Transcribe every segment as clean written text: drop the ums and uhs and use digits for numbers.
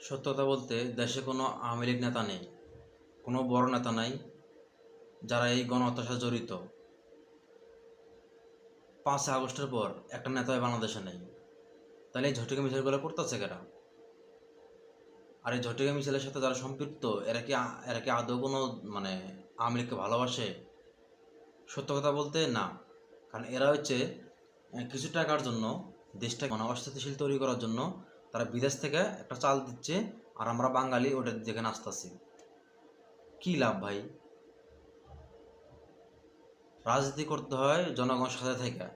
সত্য কথা বলতে দেশে কোনো আওয়ামী লীগ নেতা নেই, কোনো বড় নেতা নাই যারা এই গণহত্যার সাথে জড়িত। 5 আগস্টের পর একটা নেতা বাংলাদেশে নেই। তাহলে এই ঝটিকা মিছিলগুলো করতেছে কেরা? আর এই ঝটিকা মিছিলের সাথে যারা সম্পৃক্ত, এরা কি আদৌ কোনো মানে আওয়ামী লীগকে ভালোবাসে? সত্য কথা বলতে না। কারণ এরা হচ্ছে কিছু টাকার জন্য দেশটাকে অস্থিতিশীল তৈরি করার জন্য তারা বিদেশ থেকে একটা চাল দিচ্ছে, আর আমরা বাঙালি ওটা দেখে নাচতেছি। কী লাভ ভাই? রাজনীতি করতে হয় জনগণের সাথে থেকে।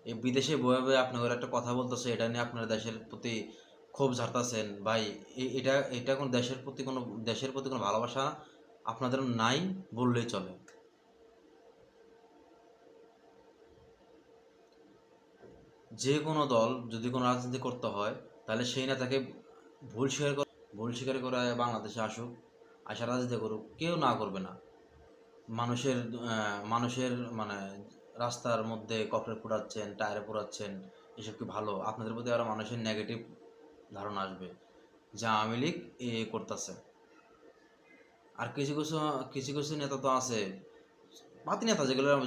এই বিদেশে বয়ে বয়ে আপনাদের একটা কথা বলতেছে, এটা নিয়ে আপনার দেশের প্রতি ক্ষোভ ঝাড়তেছেন ভাই। এটা এটা কোনো দেশের প্রতি কোনো ভালোবাসা আপনাদের নাই বললেই চলে। যে কোনো দল যদি কোনো রাজনীতি করতে হয়, তাহলে সেই নেতাকে ভুল স্বীকার করে বাংলাদেশে আসুক, আসা রাজনীতি করুক, কেউ না করবে না। মানুষের মানে রাস্তার মধ্যে ককটেল পোড়াচ্ছেন, টায়ারে পোড়াচ্ছেন, এসব কি ভালো? আপনাদের প্রতি আরও মানুষের নেগেটিভ ধারণা আসবে যে আওয়ামী লীগ করতেছে। আর কিছু কিছু কিছু কিছু নেতা তো আছে, পাতি নেতা,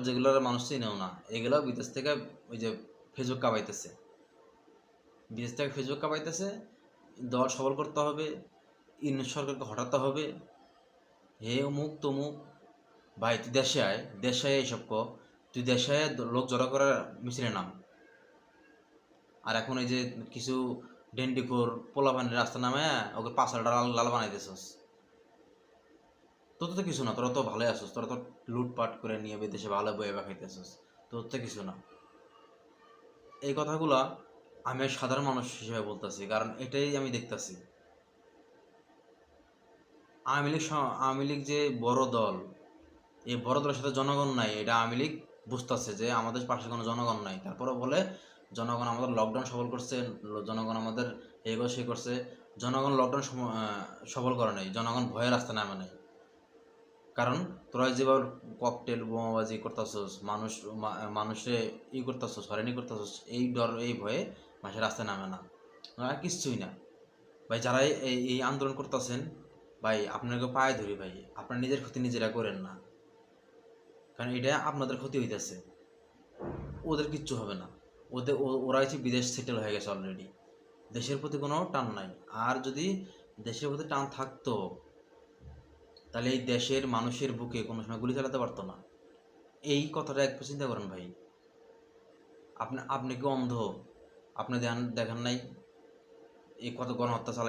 যেগুলোর মানুষ চিনেও না, এগুলো বিদেশ থেকে ওই যে ফেসবুক কাঁপাইতেছে, দল সবল করতে হবে, ইউনিট সরকারকে হটাতে হবে, হে অমুক তমুক। ভাই তুই দেশে আয় এইসব তুই দেশে আয়, লোক জড়ো করার মিছিলে নাম। আর এখন এই যে কিছু ডেন্ডিখোর পোলাপানির রাস্তা নামে ওকে পাঁচালটা লাল লাল বানাইতেছস। তোর তো কিছু না, তোরা তো ভালোই আসছিস, তোরা তো লুটপাট করে নিয়ে বিদেশে ভালো বয়ে খাইতেছস, তোর তো কিছু না। এই কথাগুলা আমি সাধারণ মানুষ হিসেবে বলতেছি, কারণ এটাই আমি দেখতেছি। আওয়ামী লীগ যে বড় দল, এই বড় দলের সাথে জনগণ নাই, এটা আওয়ামী লীগ বুঝতেছে যে আমাদের পাশে কোনো জনগণ নাই। তারপরে বলে জনগণ আমাদের লকডাউন সফল করছে, জনগণ আমাদের সে করছে। জনগণ লকডাউন সফল করে নাই, জনগণ ভয়ের রাস্তা নামে নাই। কারণ তোরা যেভাবে ককটেল বোমাবাজি করতেছস, মানুষে করতেছস, হয়রানি করতেছস, এই ভয়ে মানুষের রাস্তায় নামে না। আর কিচ্ছুই না ভাই। যারা এই আন্দোলন করতেছেন ভাই, আপনাকে পায়ে ধরি ভাই, আপনার নিজের ক্ষতি নিজেরা করেন না। কারণ এটা আপনাদের ক্ষতি হইতেছে, ওদের কিচ্ছু হবে না। ওরা হচ্ছে বিদেশ সেটেল হয়ে গেছে অলরেডি, দেশের প্রতি কোনো টান নাই। আর যদি দেশের প্রতি টান থাকতো, তাহলে এই দেশের মানুষের বুকে কোনো সময় গুলি চালাতে পারতো না। এই কথাটা একটু চিন্তা করেন ভাই। আপনি কি অন্ধ? আপনি দেখেন নাই এই কত গণহত্যা চালায়?